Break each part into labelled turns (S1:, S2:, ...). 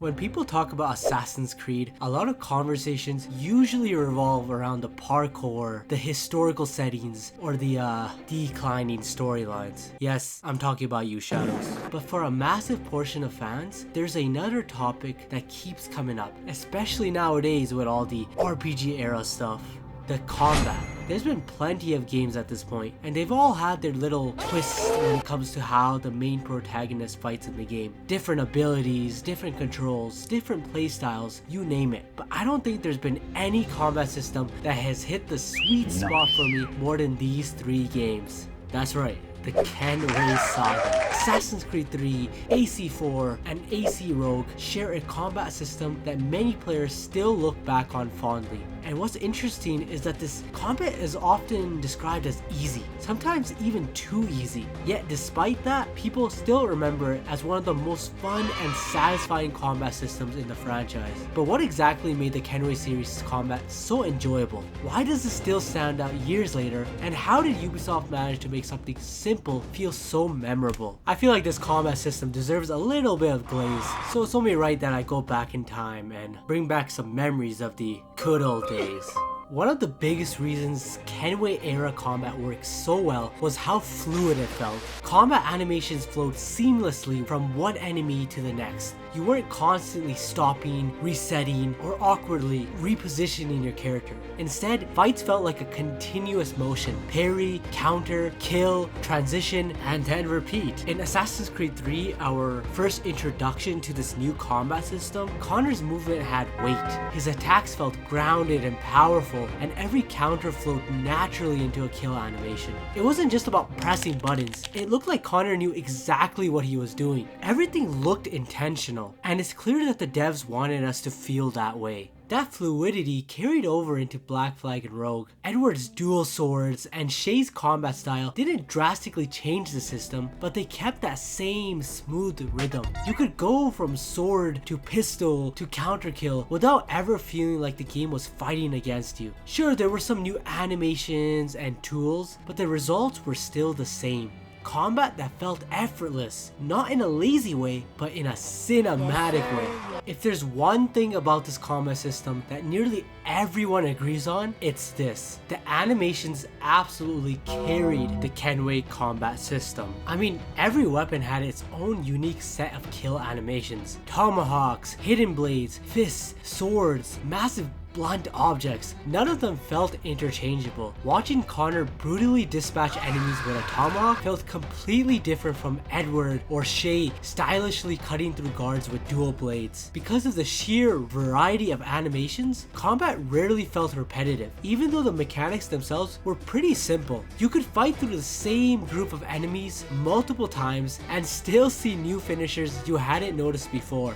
S1: When people talk about Assassin's Creed, a lot of conversations usually revolve around the parkour, the historical settings, or the declining storylines. Yes, I'm talking about you, Shadows. But for a massive portion of fans, there's another topic that keeps coming up, especially nowadays with all the RPG era stuff. The combat. There's been plenty of games at this point, and they've all had their little twists when it comes to how the main protagonist fights in the game. Different abilities, different controls, different playstyles, you name it. But I don't think there's been any combat system that has hit the sweet spot for me more than these three games. That's right. The Kenway saga. Assassin's Creed 3, AC4, and AC Rogue share a combat system that many players still look back on fondly. And what's interesting is that this combat is often described as easy, sometimes even too easy. Yet despite that, people still remember it as one of the most fun and satisfying combat systems in the franchise. But what exactly made the Kenway series combat so enjoyable? Why does it still stand out years later? And how did Ubisoft manage to make something simple feel so memorable? I feel like this combat system deserves a little bit of glaze, so it's only right that I go back in time and bring back some memories of the good old days. One of the biggest reasons Kenway era combat worked so well was how fluid it felt. Combat animations flowed seamlessly from one enemy to the next. You weren't constantly stopping, resetting, or awkwardly repositioning your character. Instead, fights felt like a continuous motion. Parry, counter, kill, transition, and then repeat. In Assassin's Creed 3, our first introduction to this new combat system, Connor's movement had weight. His attacks felt grounded and powerful, and every counter flowed naturally into a kill animation. It wasn't just about pressing buttons. It looked like Connor knew exactly what he was doing. Everything looked intentional. And it's clear that the devs wanted us to feel that way. That fluidity carried over into Black Flag and Rogue. Edward's dual swords and Shay's combat style didn't drastically change the system, but they kept that same smooth rhythm. You could go from sword to pistol to counter kill without ever feeling like the game was fighting against you. Sure, there were some new animations and tools, but the results were still the same. Combat that felt effortless, not in a lazy way, but in a cinematic way. If there's one thing about this combat system that nearly everyone agrees on, it's this. The animations absolutely carried the Kenway combat system. I mean, every weapon had its own unique set of kill animations. Tomahawks, hidden blades, fists, swords, massive blunt objects. None of them felt interchangeable. Watching Connor brutally dispatch enemies with a tomahawk felt completely different from Edward or Shay stylishly cutting through guards with dual blades. Because of the sheer variety of animations, combat rarely felt repetitive, even though the mechanics themselves were pretty simple. You could fight through the same group of enemies multiple times and still see new finishers you hadn't noticed before.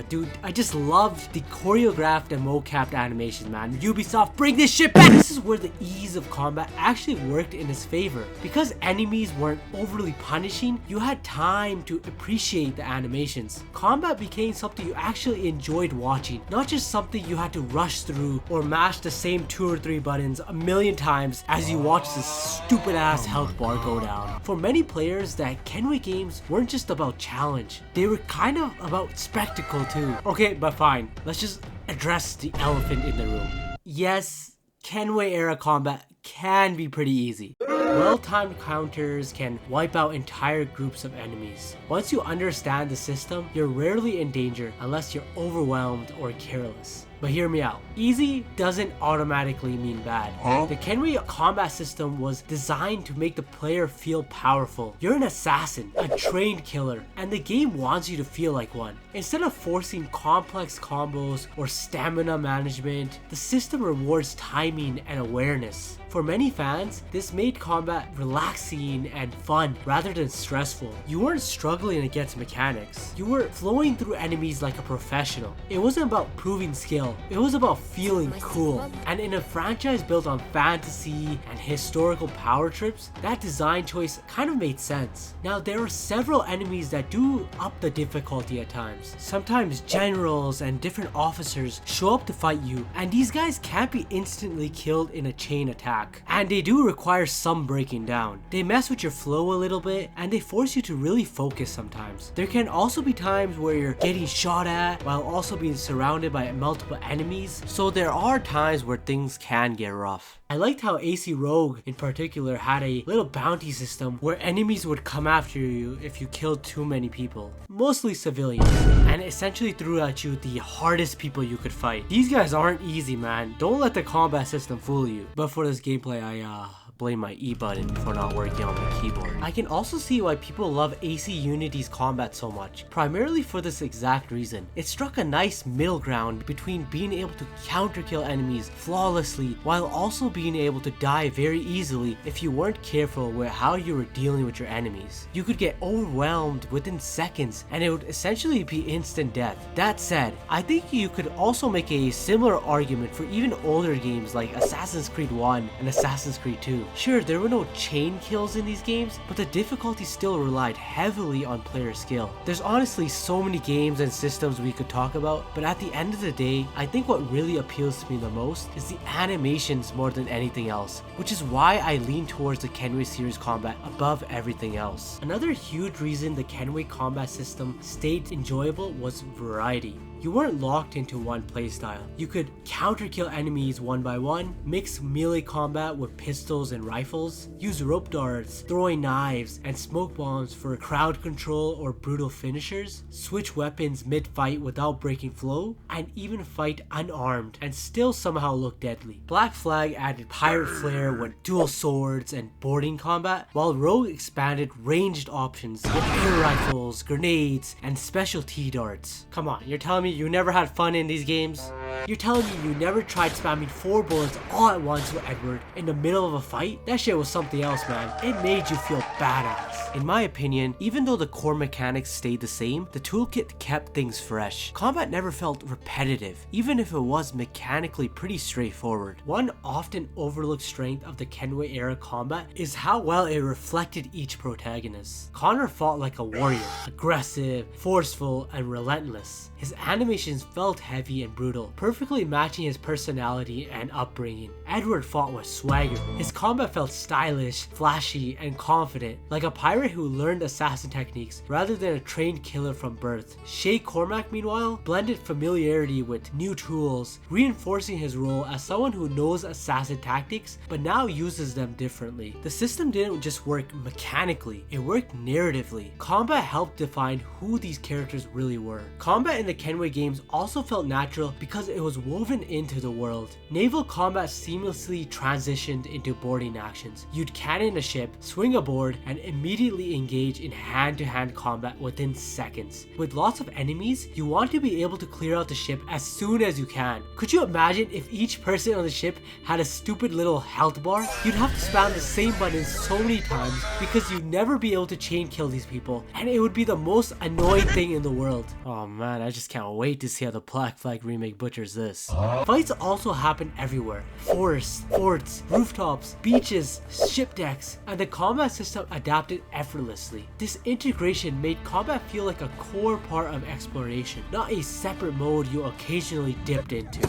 S1: Dude, I just loved the choreographed and mocapped animations, man. Ubisoft, bring this shit back! This is where the ease of combat actually worked in its favor. Because enemies weren't overly punishing, you had time to appreciate the animations. Combat became something you actually enjoyed watching, not just something you had to rush through or mash the same 2 or 3 buttons a million times as you watch this stupid ass health bar go down. For many players, that Kenway games weren't just about challenge, they were kind of about spectacle too. Okay, but fine, let's just address the elephant in the room. Yes, Kenway era combat can be pretty easy. Well-timed counters can wipe out entire groups of enemies. Once you understand the system, you're rarely in danger unless you're overwhelmed or careless. But hear me out. Easy doesn't automatically mean bad. The Kenway combat system was designed to make the player feel powerful. You're an assassin, a trained killer, and the game wants you to feel like one. Instead of forcing complex combos or stamina management, the system rewards timing and awareness. For many fans, this made combat relaxing and fun rather than stressful. You weren't struggling against mechanics. You were flowing through enemies like a professional. It wasn't about proving skill. hell. It was about feeling cool. And in a franchise built on fantasy and historical power trips, that design choice kind of made sense. Now there are several enemies that do up the difficulty at times. Sometimes generals and different officers show up to fight you, and these guys can't be instantly killed in a chain attack. And they do require some breaking down. They mess with your flow a little bit, and they force you to really focus sometimes. There can also be times where you're getting shot at while also being surrounded by multiple enemies, so there are times where things can get rough. I liked how AC Rogue in particular had a little bounty system where enemies would come after you if you killed too many people, mostly civilians, and essentially threw at you the hardest people you could fight. These guys aren't easy, man. Don't let the combat system fool you. But for this gameplay, I blame my E button for not working on my keyboard. I can also see why people love AC Unity's combat so much, primarily for this exact reason. It struck a nice middle ground between being able to counter kill enemies flawlessly while also being able to die very easily if you weren't careful with how you were dealing with your enemies. You could get overwhelmed within seconds and it would essentially be instant death. That said, I think you could also make a similar argument for even older games like Assassin's Creed 1 and Assassin's Creed 2. Sure, there were no chain kills in these games, but the difficulty still relied heavily on player skill. There's honestly so many games and systems we could talk about, but at the end of the day, I think what really appeals to me the most is the animations more than anything else, which is why I lean towards the Kenway series combat above everything else. Another huge reason the Kenway combat system stayed enjoyable was variety. You weren't locked into one playstyle. You could counter kill enemies one by one, mix melee combat with pistols and rifles, use rope darts, throwing knives, and smoke bombs for crowd control or brutal finishers, switch weapons mid-fight without breaking flow, and even fight unarmed and still somehow look deadly. Black Flag added pirate flair with dual swords and boarding combat, while Rogue expanded ranged options with air rifles, grenades, and specialty darts. Come on, you're telling me you never had fun in these games? You're telling me you never tried spamming 4 bullets all at once with Edward in the middle of a fight? That shit was something else, man. It made you feel badass. In my opinion, even though the core mechanics stayed the same, the toolkit kept things fresh. Combat never felt repetitive, even if it was mechanically pretty straightforward. One often overlooked strength of the Kenway era combat is how well it reflected each protagonist. Connor fought like a warrior, aggressive, forceful, and relentless. His animations felt heavy and brutal, perfectly matching his personality and upbringing. Edward fought with swagger. His combat felt stylish, flashy, and confident, like a pirate who learned assassin techniques rather than a trained killer from birth. Shay Cormac, meanwhile, blended familiarity with new tools, reinforcing his role as someone who knows assassin tactics but now uses them differently. The system didn't just work mechanically, it worked narratively. Combat helped define who these characters really were. Combat in the Kenway games also felt natural because it was woven into the world. Naval combat seamlessly transitioned into boarding actions. You'd cannon a ship, swing aboard, and immediately engage in hand-to-hand combat within seconds. With lots of enemies, you want to be able to clear out the ship as soon as you can. Could you imagine if each person on the ship had a stupid little health bar? You'd have to spam the same button so many times because you'd never be able to chain kill these people, and it would be the most annoying thing in the world. Oh man, I just can't wait to see how the Black Flag remake butchers this. Fights also happen everywhere. Forests, forts, rooftops, beaches, ship decks, and the combat system adapted effortlessly. This integration made combat feel like a core part of exploration, not a separate mode you occasionally dipped into.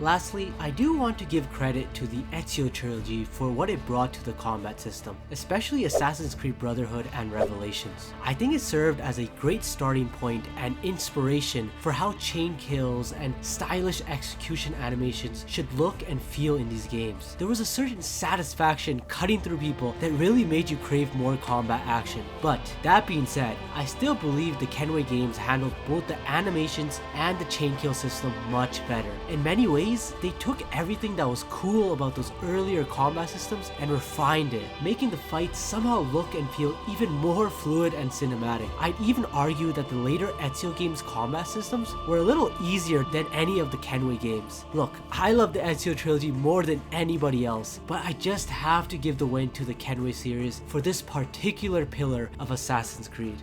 S1: Lastly, I do want to give credit to the Ezio trilogy for what it brought to the combat system, especially Assassin's Creed Brotherhood and Revelations. I think it served as a great starting point and inspiration for how chain kills and stylish execution animations should look and feel in these games. There was a certain satisfaction cutting through people that really made you crave more combat action. But that being said, I still believe the Kenway games handled both the animations and the chain kill system much better. In many ways, they took everything that was cool about those earlier combat systems and refined it, making the fights somehow look and feel even more fluid and cinematic. I'd even argue that the later Ezio games combat systems were a little easier than any of the Kenway games. Look, I love the Ezio trilogy more than anybody else, but I just have to give the win to the Kenway series for this particular pillar of Assassin's Creed.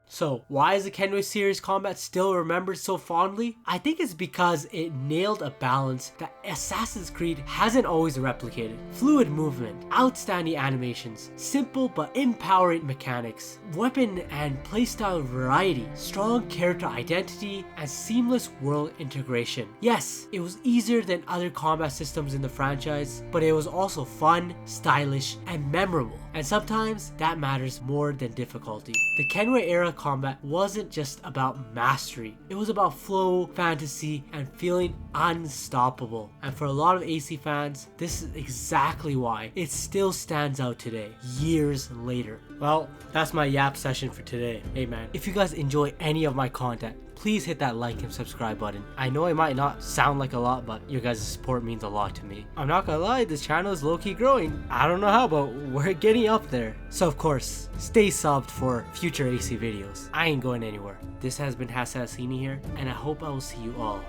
S1: So why is the Kenway series combat still remembered so fondly? I think it's because it nailed a balance that Assassin's Creed hasn't always replicated. Fluid movement, outstanding animations, simple but empowering mechanics, weapon and playstyle variety, strong character identity, and seamless world integration. Yes, it was easier than other combat systems in the franchise, but it was also fun, stylish, and memorable. And sometimes that matters more than difficulty. The Kenway era combat wasn't just about mastery, it was about flow, fantasy, and feeling unstoppable. And for a lot of AC fans, this is exactly why it still stands out today, years later. Well, that's my yap session for today. Hey man, if you guys enjoy any of my content, please hit that like and subscribe button. I know it might not sound like a lot, but your guys' support means a lot to me. I'm not gonna lie, this channel is low-key growing. I don't know how, but we're getting up there. So of course, stay subbed for future AC videos. I ain't going anywhere. This has been Hassassini here, and I hope I will see you all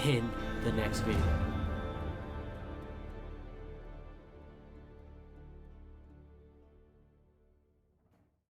S1: in the next video.